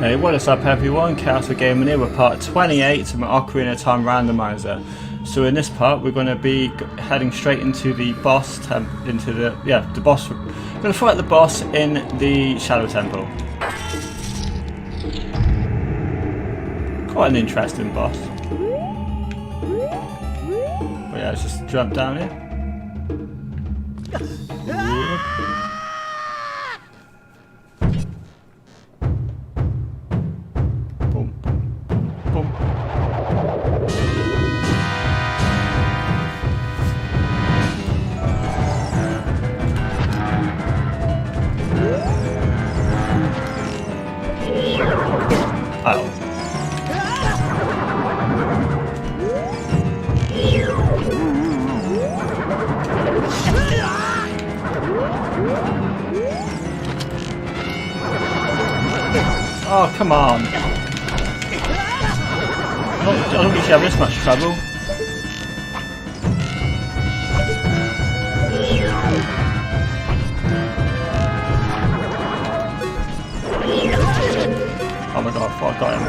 Hey, what is up everyone, Chaoto Gaming here with part 28 of my OoT Randomiser. So in this part we're going to be heading straight into the boss, the boss. We're going to fight the boss in the Shadow Temple. Quite an interesting boss. But yeah, let's just jump down here. Oh, come on. I don't usually have this much trouble. Oh my god, I thought I got him.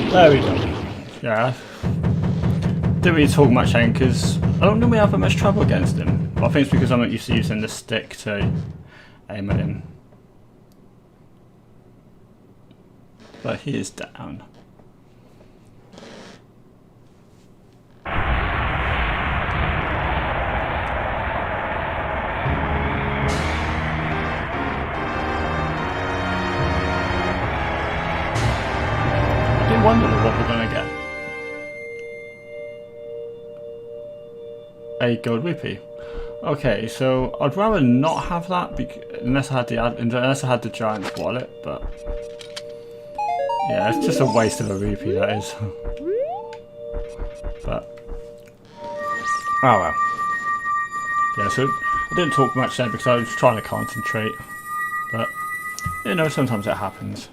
There we go. Yeah. Didn't really talk much then because I don't normally have that much trouble against him. But I think it's because I'm not used to using the stick to aim at him. But he is down. I wonder what we're going to get. A gold rupee. Okay, so I'd rather not have that unless I had the giant wallet, but yeah, it's just a waste of a rupee, that is. But oh well. Yeah, so I didn't talk much then because I was trying to concentrate, but you know, sometimes it happens.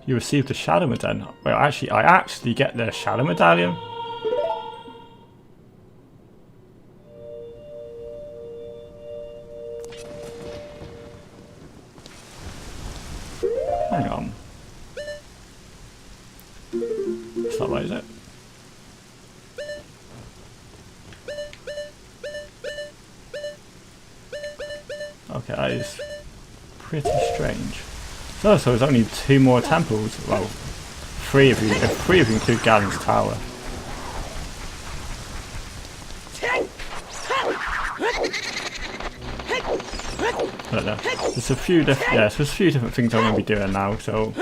You received the shadow medallion. Well, actually, I actually get the shadow medallion. Hang on. That's not right, is it? Okay, that is pretty strange. So there's only 2 more temples. Well, 3 if you include Galen's Tower. I don't know. There's a few different, so there's a few different things I'm going to be doing now. So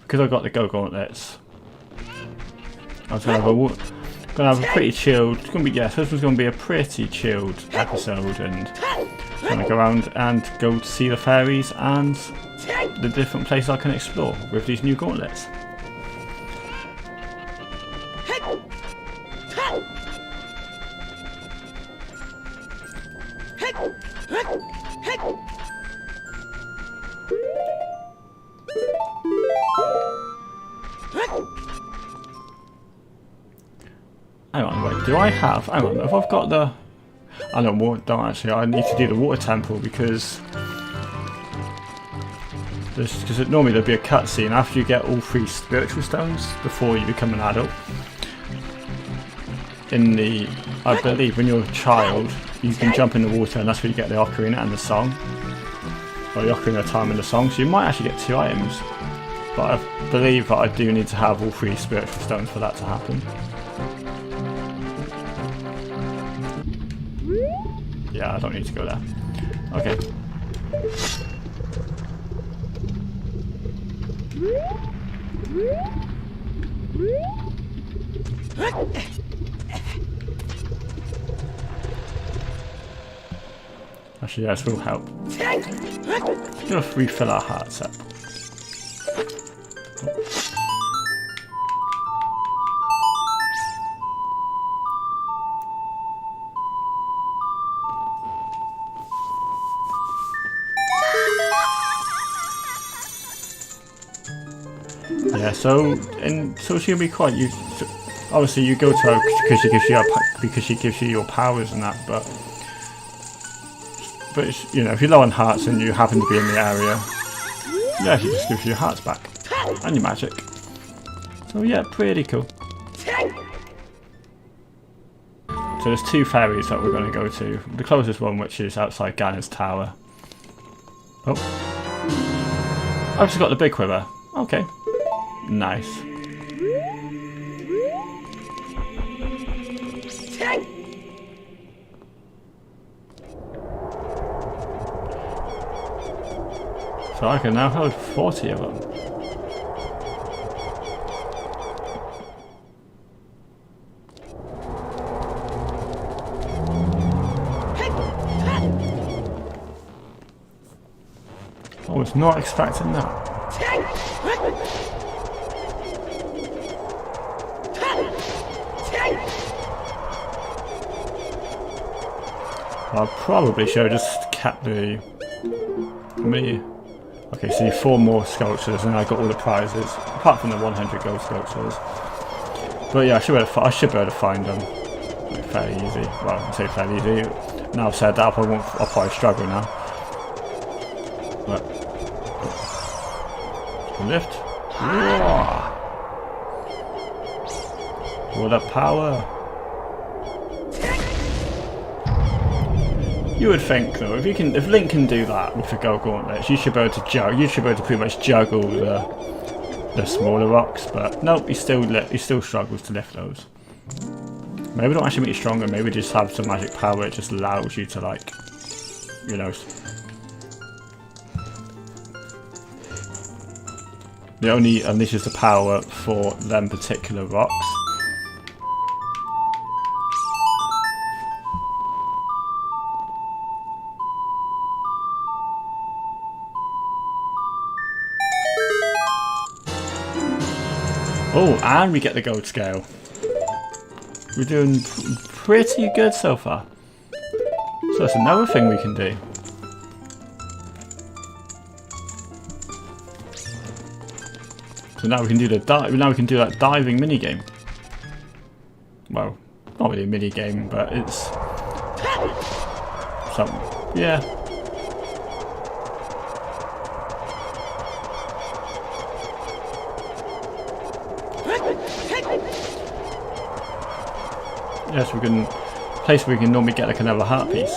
because I've got the Go Gauntlets, I was going to have a pretty chilled. It's going to be this one's going to be a pretty chilled episode, and I'm going to go around and go to see the fairies and the different places I can explore with these new gauntlets. Hang on, wait, do I have, hang on, if I've got the, I don't actually, I need to do the water temple because normally there'd be a cutscene after you get all 3 spiritual stones before you become an adult. In the, I believe when you're a child, you can jump in the water and that's where you get the ocarina and the song. or the Ocarina of Time in the song, so you might actually get 2 items. But I believe that I do need to have all 3 spiritual stones for that to happen. Yeah, I don't need to go there. Okay. Actually, yeah, this will help. Let's go refill our hearts up. Yeah, so she can be quite used. Obviously, you go to her because she gives you your powers and that, but you know, if you're low on hearts and you happen to be in the area, yeah, she just gives you your hearts back and your magic. So yeah, pretty cool. So there's 2 fairies that we're going to go to. The closest one, which is outside Ganon's tower. Oh, I've just got the big quiver. Okay, nice. So I can now hold 40 of them. I was not expecting that. I probably should have just kept the... How many... Okay, so 4 more sculptures and I got all the prizes, apart from the 100 gold sculptures. But yeah, I should be able to find them like, fairly easy. Well, I say fairly easy. Now I've said that, I'll probably struggle now. But lift. What a power! You would think though, if Link can do that with the gold gauntlets, you should be able to pretty much juggle the smaller rocks. But nope, he still struggles to lift those. Maybe don't actually make you stronger. Maybe just have some magic power. It just allows you to, like, you know. It only unleashes the power for them particular rocks. Oh, and we get the gold scale. We're doing pretty good so far. So that's another thing we can do. So now we can do that diving mini game. Well, not really a mini game, but it's something. Yeah. Yes, we can place where we can normally get like another heart piece.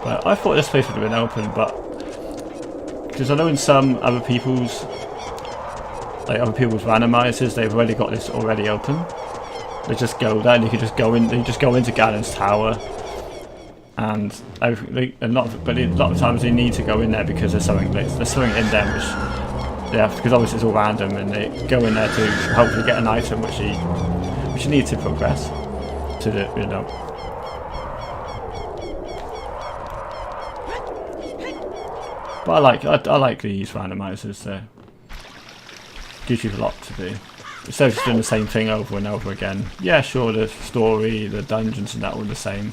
But I thought this place would have been open, but because I know in some other people's randomizers, they've already got this already open. They just go there, and you can just go in. They just go into Ganon's tower, and a lot of times they need to go in there because there's something in there which because obviously it's all random, and they go in there to hopefully get an item which you need to progress to the, you know. But I like these randomizers. There gives you a lot to do instead of just doing the same thing over and over again. Yeah, sure, the story, the dungeons, and that all the same,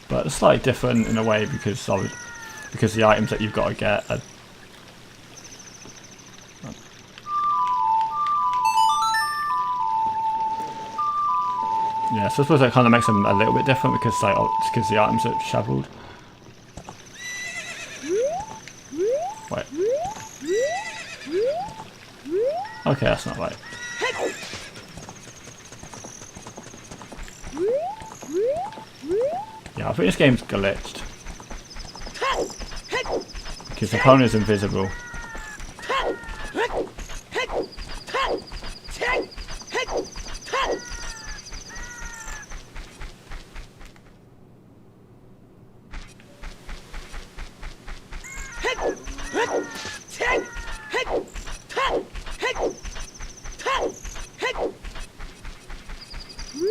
but it's slightly different in a way because the items that you've got to get are. Yeah, so I suppose that kind of makes them a little bit different because the items are shoveled. Wait. Okay, that's not right. Yeah, I think this game's glitched. Because the opponent is invisible.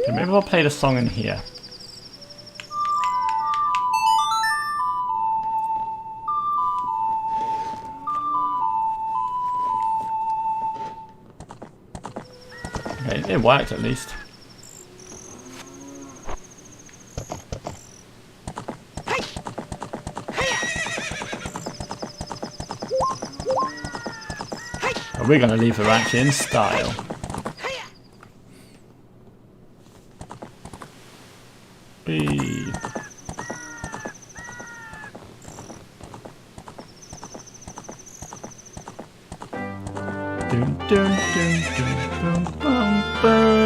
Okay, maybe I'll play the song in here. Okay, it worked at least. But we're going to leave the ranch in style. B. Dun, dun, dun, dun, bum, bum, bum.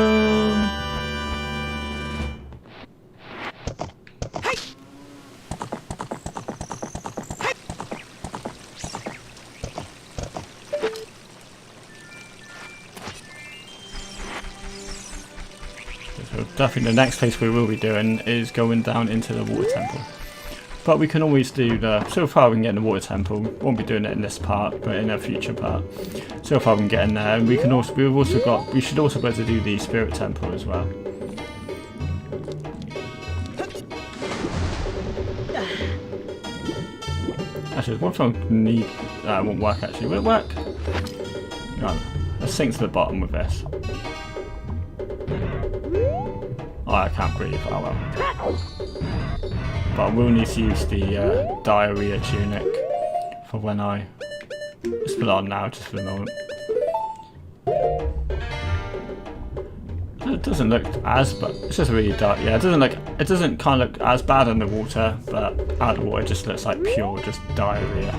So definitely the next place we will be doing is going down into the water temple. But we can always do the, so far we can get in the water temple, won't be doing it in this part, but in a future part. So far we can get in there, and we should also be able to do the spirit temple as well. Actually, one thing won't work actually, will it work? Right, let's sink to the bottom with this. Oh, I can't breathe, oh well. But I will need to use the diarrhea tunic for when I... Let's put it on now, just for the moment. It doesn't look as bad. It's just really dark. Yeah, it doesn't kind of look as bad in the water, but out of the water it just looks like pure just diarrhea.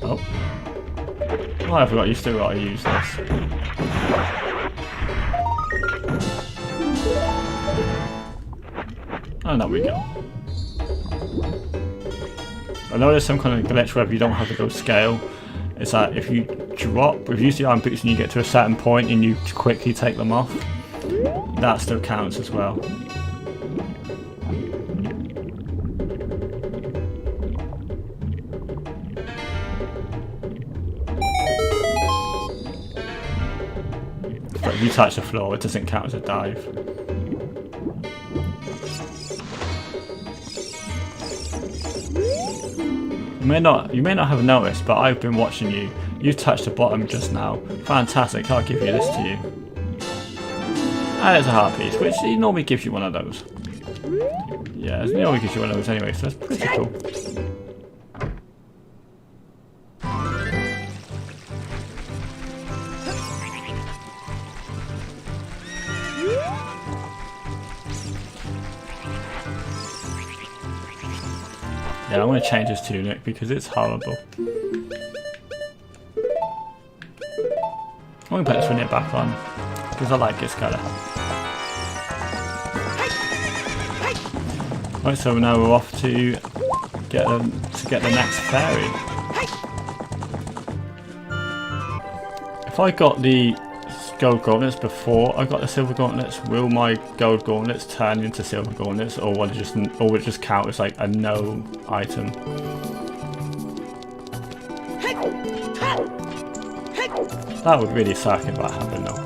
Oh. Oh, I forgot you still gotta use this. And there we go. I know there's some kind of glitch where you don't have to go scale. It's that if you drop, if you use the iron boots and you get to a certain point and you quickly take them off, that still counts as well. But if you touch the floor, it doesn't count as a dive. You may not have noticed, but I've been watching you. You touched the bottom just now. Fantastic, I'll give you this to you. And it's a heart piece, which he normally gives you one of those. Yeah, he normally gives you one of those anyway, so that's pretty cool. Yeah, I'm going to change his tunic because it's horrible. I'm going to put this one back on because I like this colour. Right, so now we're off to get the next fairy. If I got the gold gauntlets before I got the silver gauntlets, will my gold gauntlets turn into silver gauntlets, or will it just count as like a no item? That would really suck if that happened though.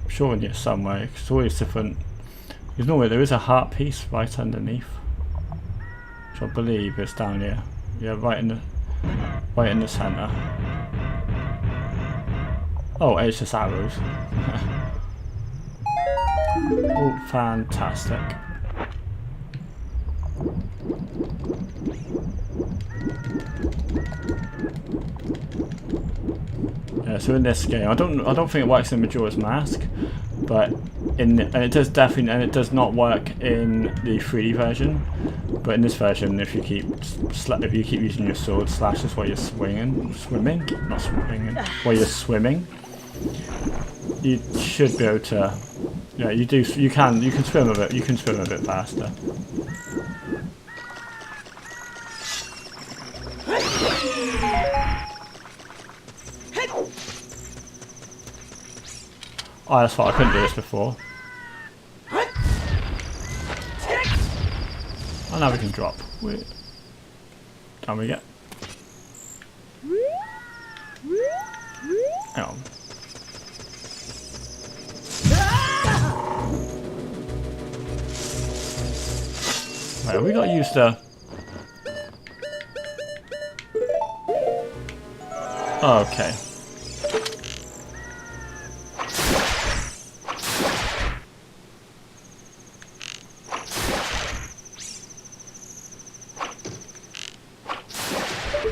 Sure, in here somewhere. It's always different. Because normally there is a heart piece right underneath, which I believe is down here. Yeah, right in the centre. Oh, it's just arrows. Oh, fantastic. Yeah, so in this game, I don't think it works in Majora's Mask, but it does definitely, and it does not work in the 3D version. But in this version, if you keep using your sword slashes while you're swimming, while you're swimming, you should be able to. Yeah, you can swim a bit. You can swim a bit faster. Oh, that's why I couldn't do this before. Oh, now we can drop. Down we get. Hang on. Right, we got to use the... Okay.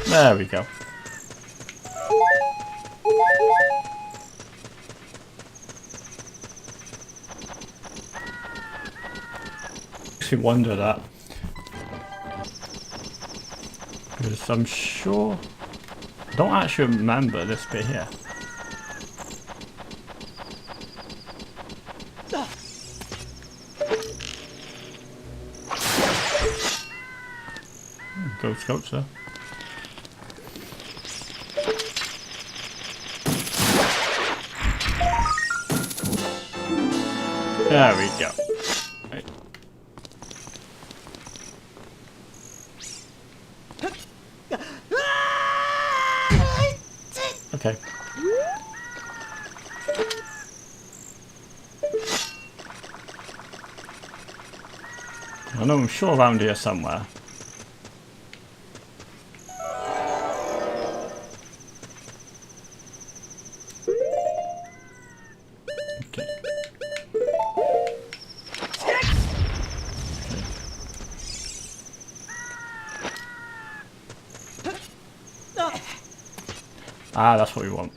There we go. Makes me wonder that. Because I'm sure... I don't actually remember this bit here. Go sculpture. There we go. Right. Okay. I know I'm sure around here somewhere. Okay. Ah, that's what we want.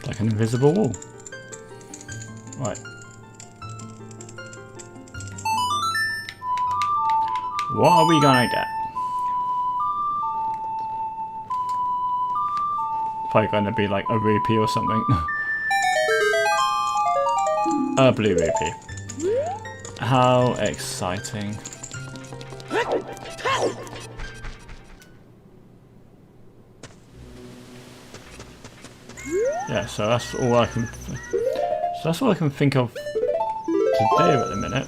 Like an invisible wall. Right. What are we gonna get? Probably gonna be like a rupee or something. A blue rupee. How exciting. Yeah, so that's all I can. So that's all I can think of to do at the minute.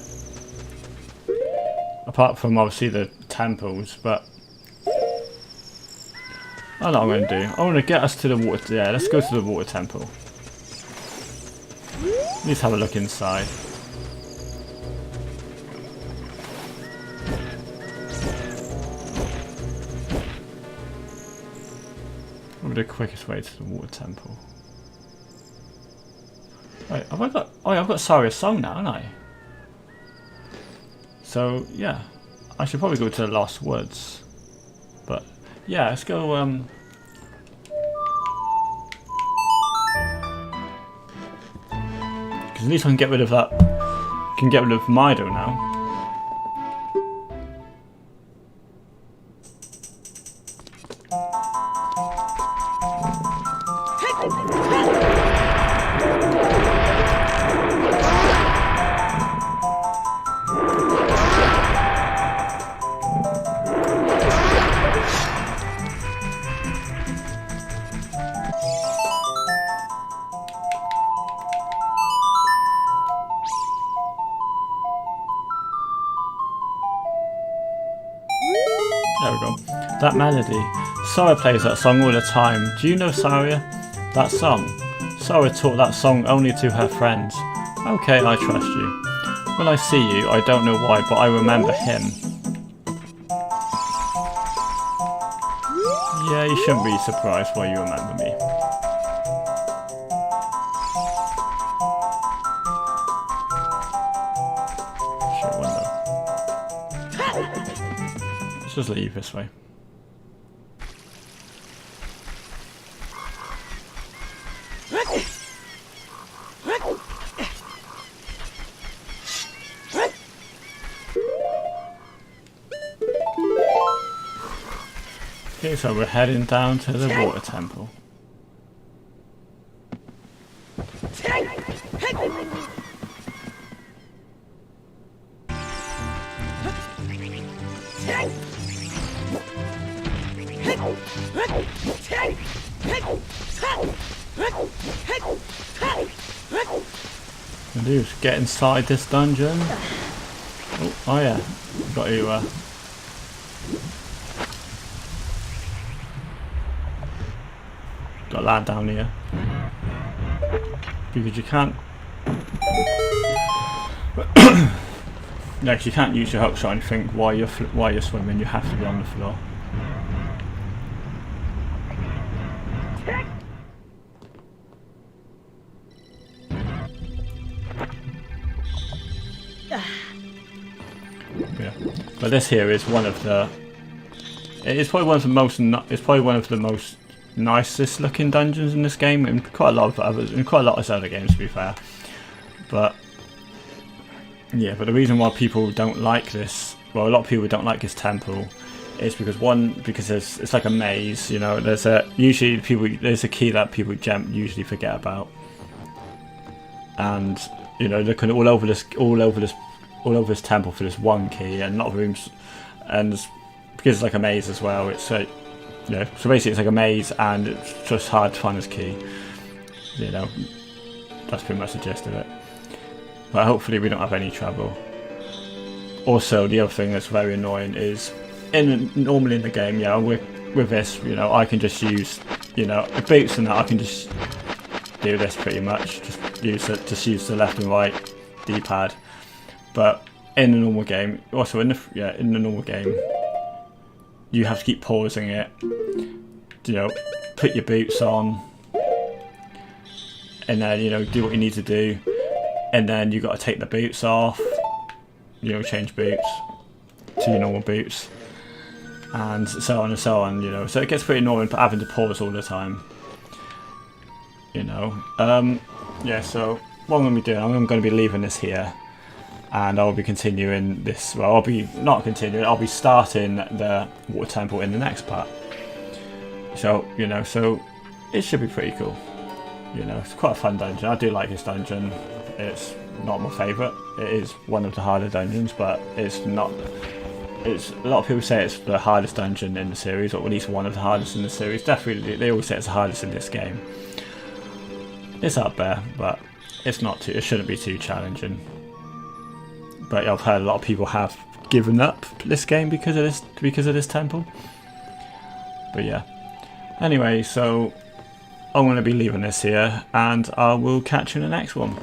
Apart from obviously the temples, but I know what I'm going to do. I want to get us to the water. Yeah, let's go to the water temple. Let's have a look inside. What would be the quickest way to the water temple? Wait, have I got... Oh yeah, I've got Saria's song now, haven't I? So, yeah. I should probably go to the Lost Woods. But, yeah, let's go, because at least I can get rid of that... Can get rid of Mido now. There we go. That melody. Saria plays that song all the time. Do you know Saria? That song? Saria taught that song only to her friends. Okay, I trust you. When I see you, I don't know why, but I remember him. Yeah, you shouldn't be surprised why you remember me. Shit window. Let's just leave this way. Okay, so we're heading down to the water temple. And dude, get inside this dungeon. Oh yeah, got you. Got land down here because you can't. Like you can't use your hook shot and think while you're swimming. You have to be on the floor. Yeah, but this here is one of the. It's probably one of the most. It's probably one of the most nicest looking dungeons in this game, and quite a lot of others, in quite a lot of other games, to be fair. But yeah, but the reason why people don't like this, well, a lot of people don't like this temple, is because because it's like a maze. You know, there's a key that people usually forget about, and you know, looking all over this temple for this one key, and a lot of rooms, and because it's like a maze as well. It's yeah, so basically it's like a maze and it's just hard to find this key. You know, that's pretty much the gist of it. But hopefully we don't have any trouble. Also, the other thing that's very annoying is, normally in the game, yeah, with this, you know, I can just use, you know, the boots and that, I can just do this pretty much. Just use the left and right D-pad. But in the normal game, also in the normal game, you have to keep pausing it, you know, put your boots on, and then, you know, do what you need to do, and then you got to take the boots off, you know, change boots to your normal boots, and so on and so on, you know, so it gets pretty annoying having to pause all the time, you know. Yeah, so what I'm going to be doing, I'm going to be leaving this here. And I'll be continuing this, well, I'll be starting the water temple in the next part. So, you know, so it should be pretty cool. You know, it's quite a fun dungeon. I do like this dungeon. It's not my favourite. It is one of the harder dungeons, but it's not. It's a lot of people say it's the hardest dungeon in the series, or at least one of the hardest in the series. Definitely, they always say it's the hardest in this game. It's up there, but it's not too. It shouldn't be too challenging. But I've heard a lot of people have given up this game because of this temple. But yeah. Anyway, so I'm going to be leaving this here, and I will catch you in the next one.